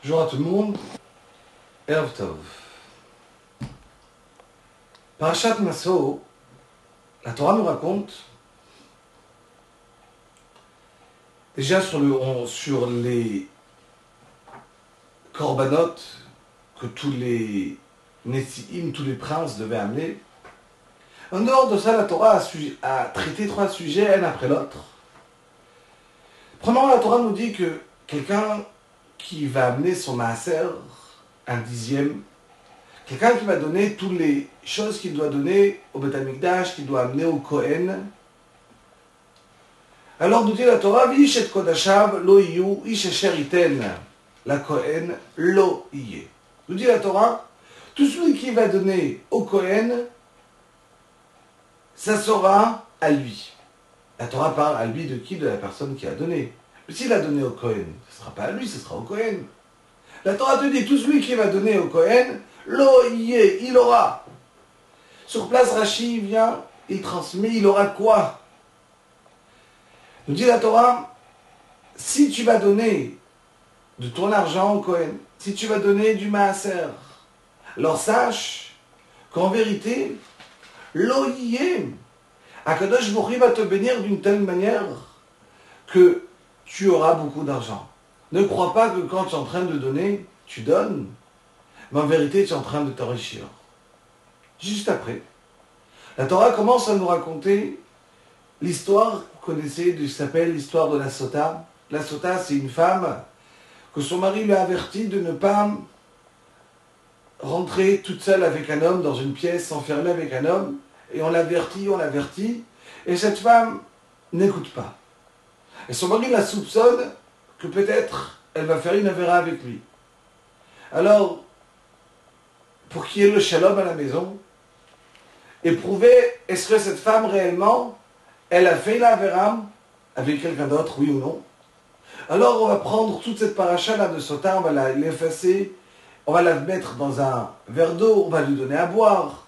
Bonjour à tout le monde, Erev Tov. Parashat Maso, la Torah nous raconte, déjà sur les korbanot que tous les Nessi'im, tous les princes devaient amener. En dehors de ça, la Torah a traité 3 sujets, un après l'autre. Premièrement, la Torah nous dit que quelqu'un qui va amener son maaser, un dixième, quelqu'un qui va donner toutes les choses qu'il doit donner au Beth Amikdash, qu'il doit amener au Kohen. Alors nous dit la Torah, Vish et Kodashav lo iyu, ish asher iten, la Kohen lo iye. Nous dit la Torah, tout celui qui va donner au Kohen, ça sera à lui. La Torah parle à lui de qui? De la personne qui a donné. Mais s'il a donné au Kohen, ce ne sera pas à lui, ce sera au Kohen. La Torah te dit, tout celui qui va donner au Kohen, lo iye, il aura. Sur place, Rashi vient, il transmet, il aura quoi? Nous dit la Torah, si tu vas donner de ton argent au Kohen, si tu vas donner du maaser, alors sache qu'en vérité, lo iye, Akadosh Baruch Hu va te bénir d'une telle manière que tu auras beaucoup d'argent. Ne crois pas que quand tu es en train de donner, tu donnes, mais en vérité, tu es en train de t'enrichir. Juste après, la Torah commence à nous raconter l'histoire, vous connaissez, qui s'appelle l'histoire de la Sota. La Sota, c'est une femme que son mari lui a averti de ne pas rentrer toute seule avec un homme dans une pièce, s'enfermer avec un homme. Et on l'avertit, et cette femme n'écoute pas. Et son mari la soupçonne que peut-être elle va faire une avéra avec lui. Alors, pour qu'il y ait le shalom à la maison, et prouver est-ce que cette femme réellement, elle a fait la avéra avec quelqu'un d'autre, oui ou non. Alors on va prendre toute cette paracha là de Sota, on va l'effacer, on va la mettre dans un verre d'eau, on va lui donner à boire.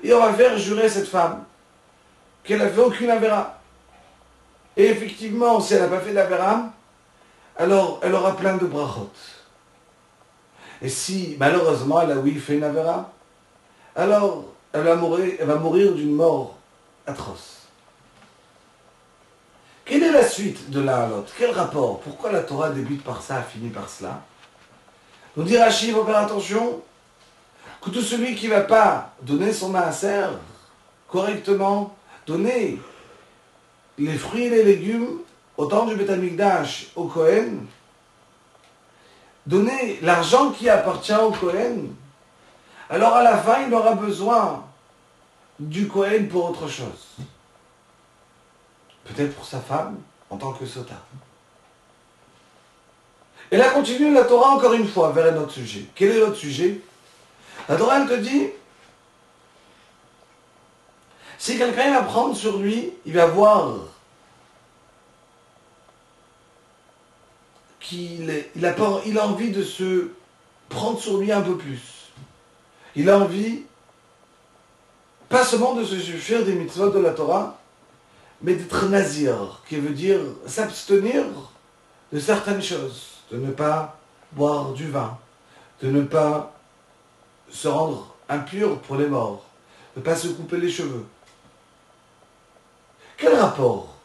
Et on va faire jurer cette femme qu'elle n'a fait aucune avéra. Et effectivement, si elle n'a pas fait d'avéra, alors elle aura plein de brachot. Et si malheureusement elle a fait une avéra, alors elle va mourir d'une mort atroce. Quelle est la suite de l'un à l'autre? Quel rapport? Pourquoi la Torah débute par ça, finit par cela? Nous dit Rashi, il faut faire attention que tout celui qui ne va pas donner son maaser correctement, donner les fruits et les légumes au temps du Beth Amikdash au Kohen, donner l'argent qui appartient au Kohen, alors à la fin il aura besoin du Kohen pour autre chose. Peut-être pour sa femme en tant que sota. Et là continue la Torah encore une fois vers un autre sujet. Quel est l'autre sujet? La Torah, elle te dit, si quelqu'un va prendre sur lui, il va voir qu'il a envie de se prendre sur lui un peu plus. Il a envie, pas seulement de se suffire des mitzvot de la Torah, mais d'être nazir, qui veut dire s'abstenir de certaines choses, de ne pas boire du vin, de ne pas se rendre impur pour les morts, de ne pas se couper les cheveux. Quel rapport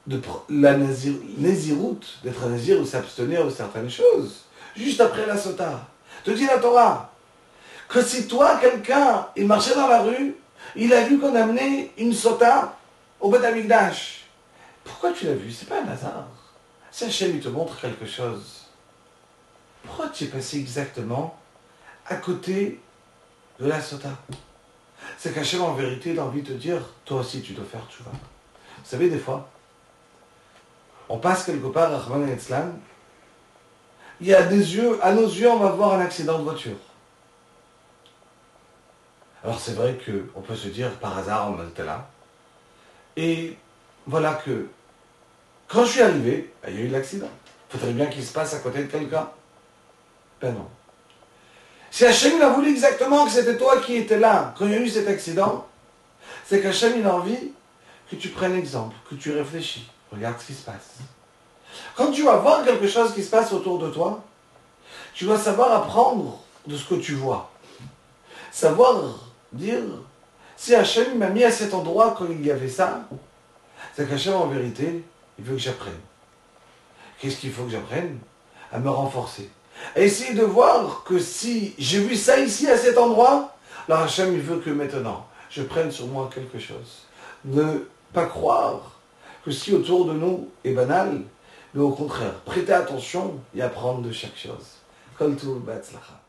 de la naziroute, d'être un nazir ou s'abstenir de certaines choses, juste après la sota? Te dit la Torah que si toi, quelqu'un, il marchait dans la rue, il a vu qu'on amenait une sota au Beth Amikdash. Pourquoi tu l'as vu? C'est pas un hasard. Si Hachem il te montre quelque chose, pourquoi tu es passé exactement à côté de la sota? C'est qu'Hachem en vérité il a envie de te dire, toi aussi tu dois faire tchouva. Vous savez, des fois, on passe quelque part à Rahman et Etzlan, il y a des yeux, à nos yeux on va voir un accident de voiture. Alors c'est vrai qu'on peut se dire, par hasard on était là, et voilà que, quand je suis arrivé, il y a eu l'accident. Il faudrait bien qu'il se passe à côté de quelqu'un. Ben non. Si Hachem a voulu exactement que c'était toi qui étais là quand il y a eu cet accident, c'est qu'Hachem il a envie que tu prennes exemple, que tu réfléchis. Regarde ce qui se passe. Quand tu vas voir quelque chose qui se passe autour de toi, Tu dois savoir apprendre de ce que tu vois. Savoir dire, si Hachem m'a mis à cet endroit quand il y avait ça, c'est qu'Hachem, en vérité, il veut que j'apprenne. Qu'est-ce qu'il faut que j'apprenne? À me renforcer. À essayer de voir que si j'ai vu ça ici, à cet endroit, alors Hachem, il veut que maintenant, je prenne sur moi quelque chose. Ne pas croire que ce qui autour de nous est banal, mais au contraire, prêter attention et apprendre de chaque chose. Kol Tov Be'atzlacha.